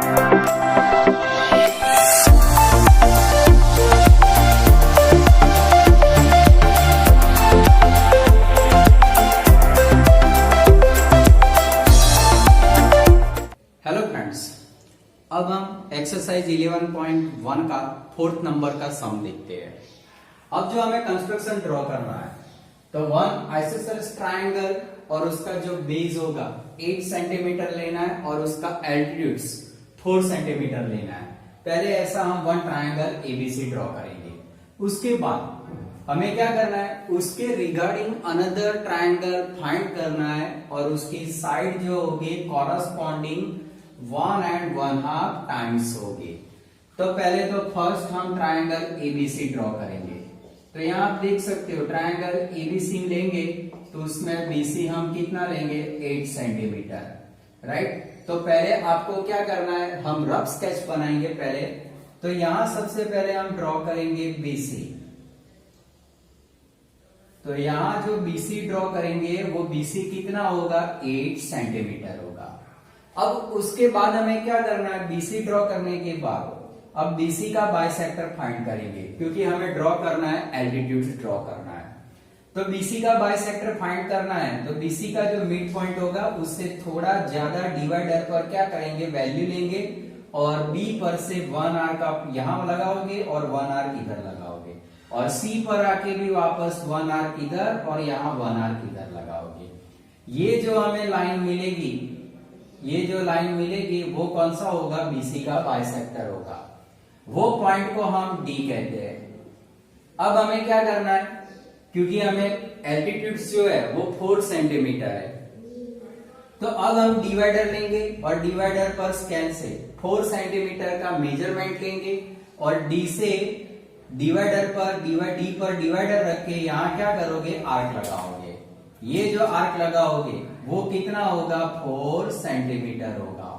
Hello friends, अब हम exercise 11.1 का 4th नंबर का सम देखते हैं। अब जो हमें कंस्ट्रक्शन ड्रॉ करना है, तो वन आइसोसेलेस ट्रायंगल और उसका जो बेस होगा 8 सेंटीमीटर लेना है और उसका एल्टीट्यूड 4 सेंटीमीटर लेना है। पहले ऐसा हम वन ट्रायंगल एबीसी ड्रॉ करेंगे। उसके बाद हमें क्या करना है, उसके रिगार्डिंग अनदर ट्रायंगल फाइंड करना है और उसकी साइड जो होगी कॉरस्पॉन्डिंग 1 and 1/2 टाइम्स होगी। तो पहले तो फर्स्ट हम ट्रायंगल एबीसी ड्रॉ करेंगे। तो यहाँ आप देख सकते हो ट्रायंगल एबीसी लेंगे तो उसमें बीसी हम कितना लेंगे, 8 सेंटीमीटर, राइट। तो पहले आपको क्या करना है, हम रफ स्केच बनाएंगे पहले। तो यहां सबसे पहले हम ड्रॉ करेंगे बीसी। तो यहां जो बीसी ड्रॉ करेंगे वो बीसी कितना होगा, 8 सेंटीमीटर होगा। अब उसके बाद हमें क्या करना है, बीसी ड्रॉ करने के बाद अब बीसी का बाइसेक्टर फाइंड करेंगे, क्योंकि हमें ड्रॉ करना है एल्टीट्यूड ड्रॉ करना है। तो बीसी का बाइसेक्टर फाइंड करना है, तो बीसी का जो मिड पॉइंट होगा उससे थोड़ा ज्यादा डिवाइडर पर क्या करेंगे, वैल्यू लेंगे और बी पर से 1 आर का यहां लगाओगे और 1 आर इधर लगाओगे और सी पर आके भी वापस 1 आर इधर और यहां 1 आर इधर लगाओगे। ये जो हमें लाइन मिलेगी, ये जो लाइन मिलेगी वो कौन सा होगा, बीसी का बाइसेक्टर होगा। वो पॉइंट को हम डी कहते हैं। अब हमें क्या करना है, क्योंकि हमें एल्टीट्यूड जो है वो 4 सेंटीमीटर है, तो अब हम डिवाइडर लेंगे और डिवाइडर पर स्केल से 4 सेंटीमीटर का मेजरमेंट लेंगे और डी से डिवाइडर पर डी पर डिवाइडर रख के यहां क्या करोगे, आर्क लगाओगे। ये जो आर्क लगाओगे वो कितना होगा, 4 सेंटीमीटर होगा,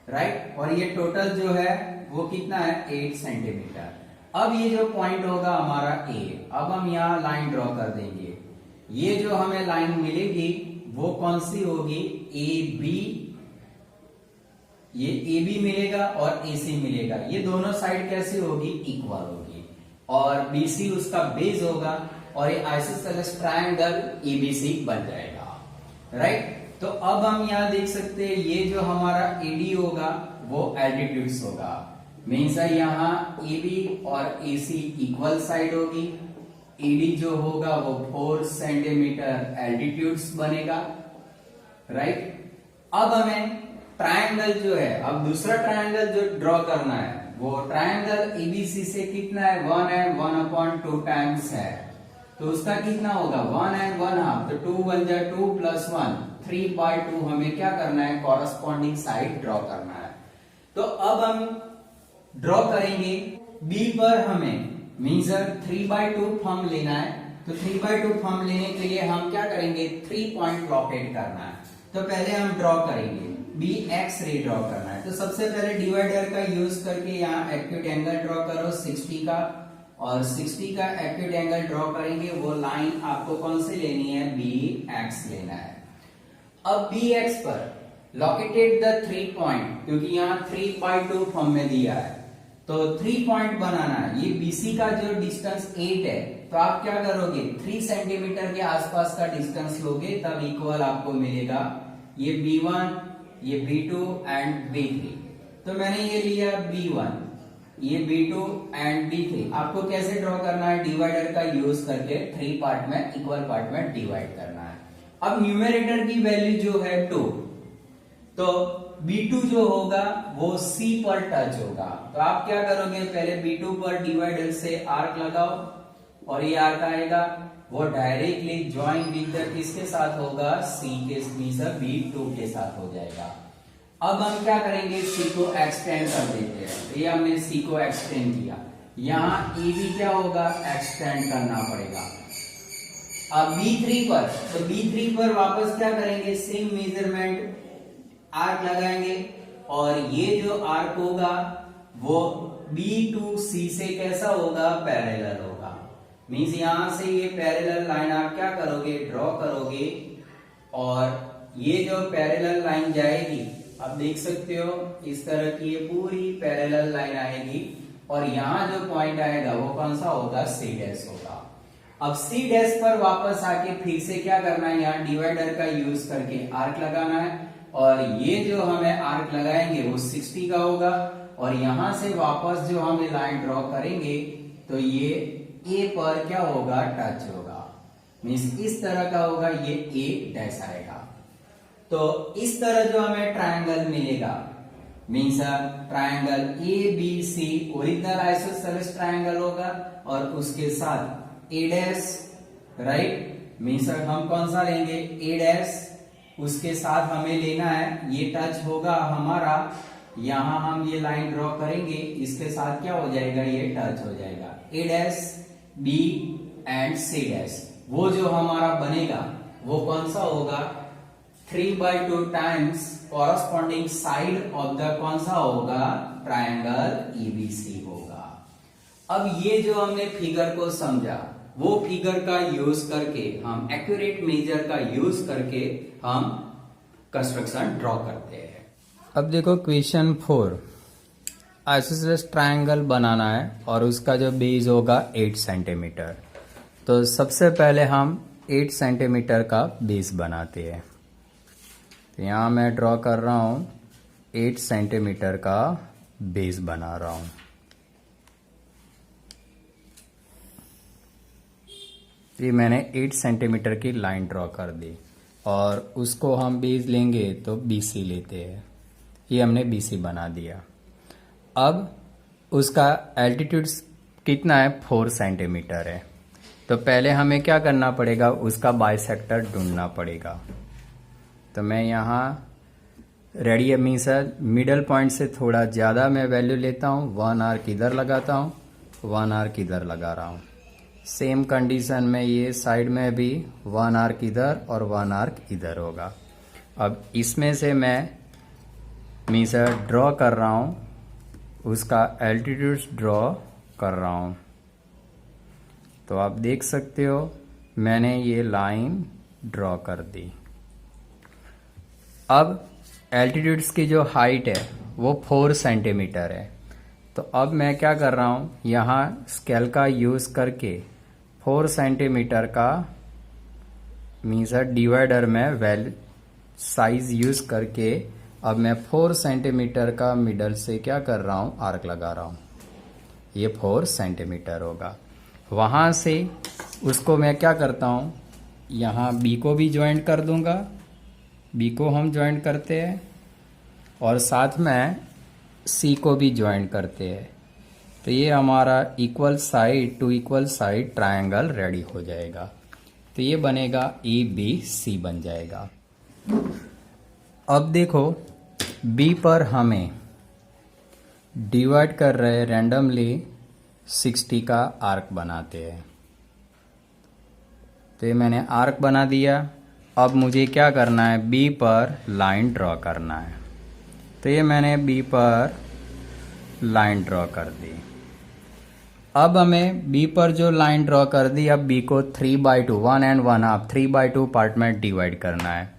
राइट। और ये टोटल जो है वो कितना है, 8 सेंटीमीटर। अब ये जो पॉइंट होगा हमारा ए, अब हम यहाँ लाइन ड्रॉ कर देंगे। ये जो हमें लाइन मिलेगी वो कौन सी होगी, ए बी। ये ए बी मिलेगा और ए सी मिलेगा। ये दोनों साइड कैसी होगी, इक्वल होगी और बीसी उसका बेस होगा और ये आइसोसेलेस ट्रायंगल एबीसी बन जाएगा, राइट। तो अब हम यहाँ देख सकते हैं ये जो हमारा एडी होगा वो एल्टीट्यूड्स होगा, मीन्स यहाँ एबी और एसी इक्वल साइड होगी। एडी जो होगा वो 4 सेंटीमीटर एल्टीट्यूड्स बनेगा, राइट। अब हमें ट्रायंगल जो है, अब दूसरा ट्रायंगल जो ड्रॉ करना है वो ट्रायंगल एबीसी से कितना है, 1 and 1/2 टाइम्स है। तो उसका कितना होगा, 1 and 1/2, तो 2 1 जा 2 + 1 3/2 हमें क्या करना है, कॉरस्पॉन्डिंग साइड ड्रॉ करना है। तो अब हम ड्रॉ करेंगे बी पर हमें मेजर 3/2 फॉर्म लेना है। तो 3/2 फॉर्म लेने के लिए हम क्या करेंगे, 3 पॉइंट लोकेट करना है। तो पहले हम ड्रॉ करेंगे बी एक्स रे ड्रॉ करना है। तो सबसे पहले डिवाइडर का यूज करके यहाँ एक्यूट एंगल ड्रॉ करो 60 का, और 60 का एक्यूट एंगल ड्रॉ करेंगे। वो लाइन आपको कौन सी लेनी है, बी एक्स लेना है। अब बी एक्स पर लोकेटेड द 3 पॉइंट, क्योंकि यहाँ 3/2 फॉर्म में दिया है तो 3 पॉइंट बनाना है। ये बीसी का जो डिस्टेंस 8 है, तो आप क्या करोगे, 3 सेंटीमीटर के आसपास का डिस्टेंस लोगे तब इक्वल आपको मिलेगा ये B1, ये B2 एंड B3। तो मैंने ये लिया B1, ये B2 एंड B3। आपको कैसे ड्रॉ करना है, डिवाइडर का यूज करके 3 पार्ट में, इक्वल पार्ट में डिवाइड करना है। अब न्यूमेरेटर की वैल्यू जो है 2, तो B2 जो होगा वो C पर टच होगा। तो आप क्या करोगे, पहले B2 पर डिवाइडर से आर्क लगाओ और ये आर्क आएगा वो डायरेक्टली ज्वाइन विद किसके साथ होगा, C के B2 के साथ हो जाएगा। अब हम क्या करेंगे, C को एक्सटेंड कर देते हैं। तो ये हमने C को एक्सटेंड किया, यहाँ AB क्या होगा, एक्सटेंड करना पड़ेगा। अब B3 पर, तो B3 पर वापस क्या करेंगे, सेम मेजरमेंट, आर्क लगाएंगे और ये जो आर्क होगा वो B2C से कैसा होगा, पैरेलल होगा। मीन्स यहां से ये पैरेलल लाइन आप क्या करोगे, ड्रॉ करोगे और ये जो पैरेलल लाइन जाएगी आप देख सकते हो इस तरह की ये पूरी पैरेलल लाइन आएगी और यहाँ जो पॉइंट आएगा वो कौन सा होगा, सी डैश होगा। अब सी डैश पर वापस आके फिर से क्या करना है, यहाँ डिवाइडर का यूज करके आर्क लगाना है और ये जो हमें आर्क लगाएंगे वो 60 का होगा और यहां से वापस जो हम लाइन ड्रॉ करेंगे तो ये ए पर क्या होगा, टच होगा, मीन्स इस तरह का होगा, ये ए डैश आएगा। तो इस तरह जो हमें ट्रायंगल मिलेगा means triangle A B C original isosceles triangle होगा और उसके साथ ए डैश, राइट, मीन्स हम कौन सा लेंगे, ए डैश, उसके साथ हमें लेना है ये टच होगा हमारा, यहां हम ये लाइन ड्रॉ करेंगे, इसके साथ क्या हो जाएगा, ये टच हो जाएगा, A dash B and C dash. वो जो हमारा बनेगा वो कौन सा होगा, 3/2 times corresponding side of the कौन सा होगा, ट्रायंगल ईबीसी होगा। अब ये जो हमने फिगर को समझा वो फिगर का यूज करके हम एक्यूरेट मेजर का यूज करके हम कंस्ट्रक्शन ड्रॉ करते हैं। अब देखो क्वेश्चन 4, आइसोसेलेस ट्रायंगल बनाना है और उसका जो बेस होगा 8 सेंटीमीटर। तो सबसे पहले हम 8 सेंटीमीटर का बेस बनाते हैं। तो यहाँ मैं ड्रॉ कर रहा हूँ 8 सेंटीमीटर का बेस बना रहा हूँ। ये मैंने 8 सेंटीमीटर की लाइन ड्रॉ कर दी और उसको हम बेस लेंगे तो BC लेते हैं, ये हमने BC बना दिया। अब उसका एल्टीट्यूड कितना है, 4 सेंटीमीटर है। तो पहले हमें क्या करना पड़ेगा, उसका बाइसेक्टर ढूंढना पड़ेगा। तो मैं यहाँ रेडियस मीन्स मिडल पॉइंट से थोड़ा ज़्यादा मैं वैल्यू लेता हूँ, 1 आर्क इधर लगाता हूँ, 1 आर्क इधर लगा रहा हूँ। सेम कंडीशन में ये साइड में भी 1 आर्क इधर और 1 आर्क इधर होगा। अब इसमें से मैं मीन्स ड्रॉ कर रहा हूँ, उसका एल्टीट्यूड ड्रॉ कर रहा हूँ। तो आप देख सकते हो मैंने ये लाइन ड्रॉ कर दी। अब एल्टीट्यूड्स की जो हाइट है वो 4 सेंटीमीटर है। तो अब मैं क्या कर रहा हूँ, यहाँ स्केल का यूज करके 4 सेंटीमीटर का मीन्स डिवाइडर में वैल्यू साइज यूज करके अब मैं 4 सेंटीमीटर का मिडल से क्या कर रहा हूँ, आर्क लगा रहा हूँ। ये 4 सेंटीमीटर होगा। वहाँ से उसको मैं क्या करता हूँ, यहाँ बी को भी ज्वाइंट कर दूंगा, बी को हम ज्वाइंट करते हैं और साथ में सी को भी ज्वाइंट करते हैं। तो ये हमारा equal side to equal side triangle ready हो जाएगा। तो ये बनेगा ABC बन जाएगा। अब देखो बी पर हमें डिवाइड कर रहे रैंडमली 60 का आर्क बनाते हैं। तो ये मैंने आर्क बना दिया। अब मुझे क्या करना है, बी पर लाइन ड्रॉ करना है। तो ये मैंने बी पर लाइन ड्रॉ कर दी। अब हमें बी पर जो लाइन ड्रॉ कर दी, अब बी को 3/2 1 and 1/2 3/2 पार्ट में डिवाइड करना है।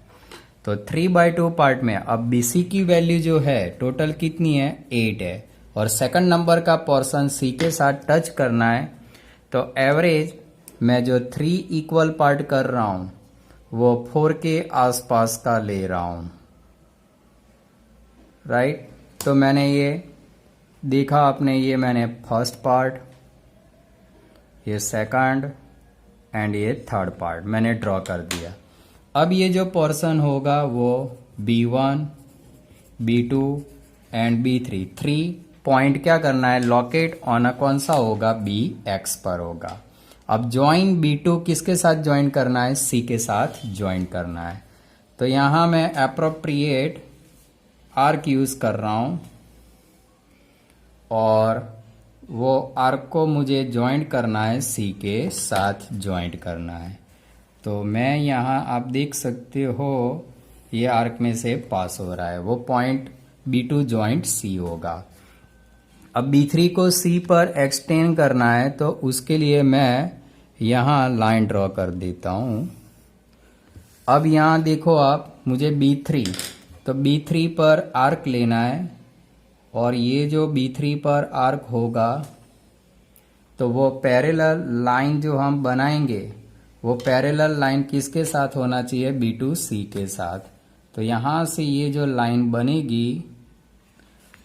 तो 3/2 पार्ट में अब BC की वैल्यू जो है टोटल कितनी है, 8 है और सेकंड नंबर का पोर्शन C के साथ टच करना है। तो एवरेज मैं जो 3 इक्वल पार्ट कर रहा हूं वो 4 के आसपास का ले रहा हूं, राइट। तो मैंने ये देखा आपने, ये मैंने फर्स्ट पार्ट, ये सेकंड एंड ये थर्ड पार्ट मैंने ड्रॉ कर दिया। अब ये जो पोर्शन होगा वो B1, B2 and B3 3 point क्या करना है, लोकेट ऑन कौन सा होगा, BX पर होगा। अब ज्वाइन B2 किसके साथ ज्वाइन करना है, C के साथ ज्वाइन करना है। तो यहां मैं एप्रोप्रिएट आर्क यूज कर रहा हूं और वो आर्क को मुझे ज्वाइंट करना है, C के साथ ज्वाइंट करना है। तो मैं यहाँ आप देख सकते हो ये आर्क में से पास हो रहा है, वो पॉइंट B2 ज्वाइंट C होगा। अब B3 को C पर एक्सटेंड करना है तो उसके लिए मैं यहाँ लाइन ड्रॉ कर देता हूँ। अब यहाँ देखो आप, मुझे B3 तो B3 पर आर्क लेना है और ये जो B3 पर आर्क होगा तो वो पैरेलल लाइन जो हम बनाएंगे वो पैरेलल लाइन किसके साथ होना चाहिए, B2C के साथ। तो यहां से ये जो लाइन बनेगी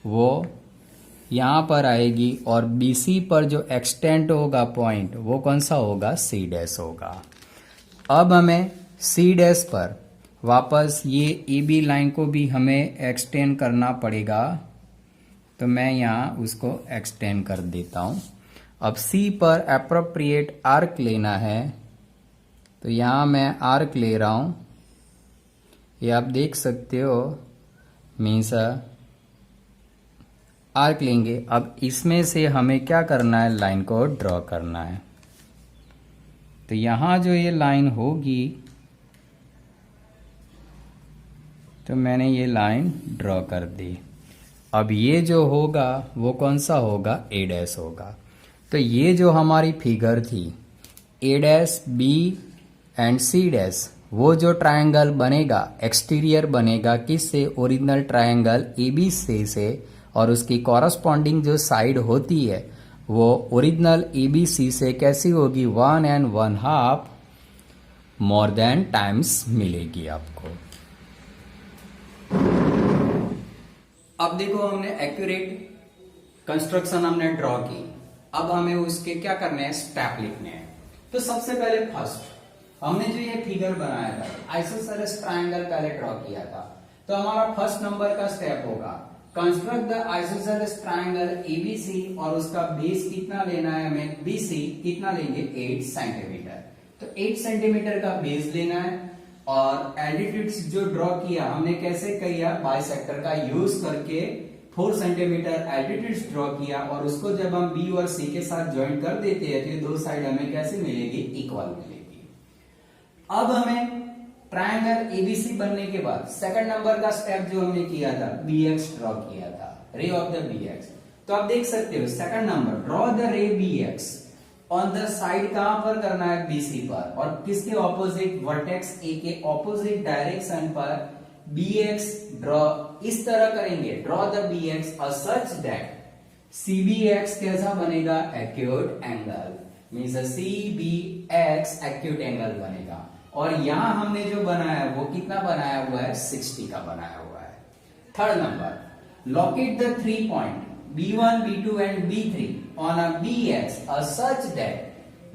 वो यहां पर आएगी और BC पर जो एक्सटेंड होगा पॉइंट वो कौन सा होगा, C' होगा। अब हमें C' पर वापस ये AB लाइन को भी हमें एक्सटेंड करना पड़ेगा, तो मैं यहाँ उसको एक्सटेंड कर देता हूँ। अब C पर एप्रोप्रिएट आर्क लेना है, तो यहाँ मैं आर्क ले रहा हूँ, ये आप देख सकते हो, मीन्स आर्क लेंगे। अब इसमें से हमें क्या करना है, लाइन को ड्रॉ करना है। तो यहाँ जो ये लाइन होगी तो मैंने ये लाइन ड्रॉ कर दी। अब ये जो होगा वो कौन सा होगा, A' होगा। तो ये जो हमारी फिगर थी A', B एंड C', वो जो ट्रायंगल बनेगा एक्सटीरियर बनेगा किससे, ओरिजिनल ट्रायंगल ABC से, और उसकी कॉरस्पॉन्डिंग जो साइड होती है वो ओरिजिनल ABC से कैसी होगी, 1.5 मोर देन टाइम्स मिलेगी आपको। अब देखो हमने एक्यूरेट कंस्ट्रक्शन हमने ड्रॉ की, अब हमें उसके क्या करने हैं, स्टेप लिखने हैं। तो सबसे पहले फर्स्ट हमने जो ये फिगर बनाया था आइसोसेलेस ट्रायंगल पहले ड्रॉ किया था, तो हमारा फर्स्ट नंबर का स्टेप होगा construct the isosceles triangle ABC और उसका बेस कितना लेना है हमें, BC कितना लेंगे, 8 सेंटीमीटर। तो 8 सेंटीमीटर का बेस लेना है और एल्टीट्यूड्स जो ड्रॉ किया हमने कैसे किया, बाइसेक्टर का यूज करके 4 सेंटीमीटर एल्टीट्यूड्स ड्रॉ किया और उसको जब हम B और C के साथ ज्वाइन कर देते हैं तो ये दो साइड हमें कैसे मिलेगी, इक्वल मिलेगी। अब हमें ट्रायंगल ABC बनने के बाद सेकंड नंबर का स्टेप जो हमने किया था, BX ड्रॉ किया था, रे ऑफ द BX। तो आप देख सकते हो सेकंड नंबर, ड्रॉ द रे BX ऑन द साइड, कहां पर करना है, BC पर, और किसके ऑपोजिट, वर्टेक्स A के ऑपोजिट डायरेक्शन पर BX ड्रॉ इस तरह करेंगे, draw the BX such that CBX कैसा बनेगा, acute angle, means CBX acute angle बनेगा। और यहां हमने जो बनाया वो कितना बनाया हुआ है, 60 का बनाया हुआ है। Third number, locate the 3 point B1, B2 and B3 on a BX such that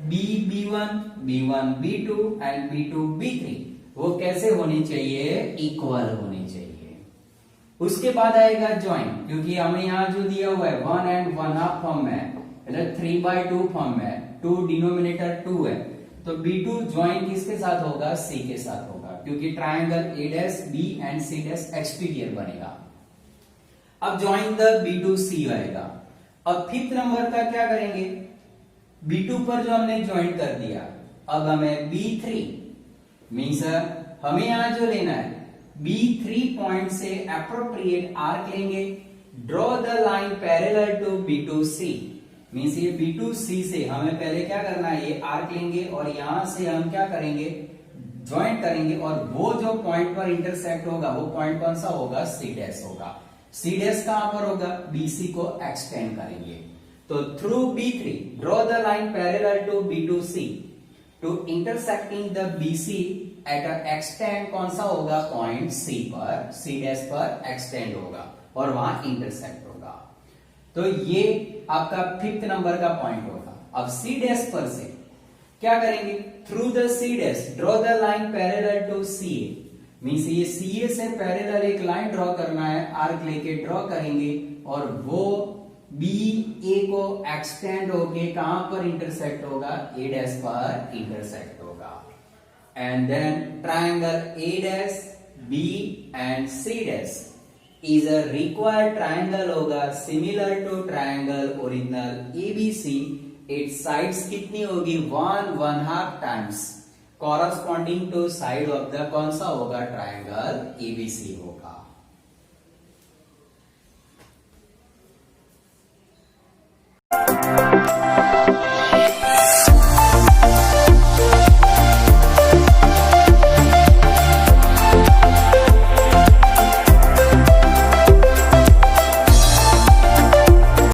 B1, B1, B2 and B2, B3 वो कैसे होनी चाहिए, इक्वल होनी चाहिए। उसके बाद आएगा ज्वाइन, क्योंकि हमें यहाँ जो दिया हुआ है 1.5 फॉर्म में, मतलब 3/2 फॉर्म में, 2 डिनोमिनेटर 2 है, तो B2 ज्वाइन किसके साथ होगा, C के साथ होगा, क्योंकि triangle A', B and C' exterior बनेगा। अब ज्वाइन द B2C आएगा। अब फिफ्थ नंबर का क्या करेंगे, B2 पर जो हमने ज्वाइन कर दिया, अब हमें B3 मीन्स हमें यहां जो लेना है B3 पॉइंट से एप्रोप्रिएट आर्क लेंगे, draw the line parallel to B2C, means ये B2C से हमें पहले क्या करना है, ये आर्क लेंगे और यहां से हम क्या करेंगे, ज्वाइन करेंगे, और वो जो पॉइंट पर इंटरसेक्ट होगा वो पॉइंट कौन सा होगा, C' होगा। C' कहां पर होगा, BC को एक्सटेंड करेंगे। तो through B3 draw the line parallel to B2C to intersecting the BC at a extend कौन सा होगा, पॉइंट C पर, C' पर एक्सटेंड होगा और वहां इंटरसेक्ट होगा। तो ये आपका फिफ्थ नंबर का पॉइंट होगा। अब C' पर से क्या करेंगे, through the C' draw the line parallel to CA, means ये CA से पैरेलल एक लाइन ड्रॉ करना है, आर्क लेके ड्रॉ करेंगे और वो BA को एक्सटेंड होके कहां पर इंटरसेक्ट होगा, A' पर इंटरसेक्ट होगा। And then triangle A', B and C' is a required triangle होगा similar to triangle original ABC, its sides कितनी होगी, 1.5 times corresponding to side of the कौन सा होगा, triangle ABC होगा।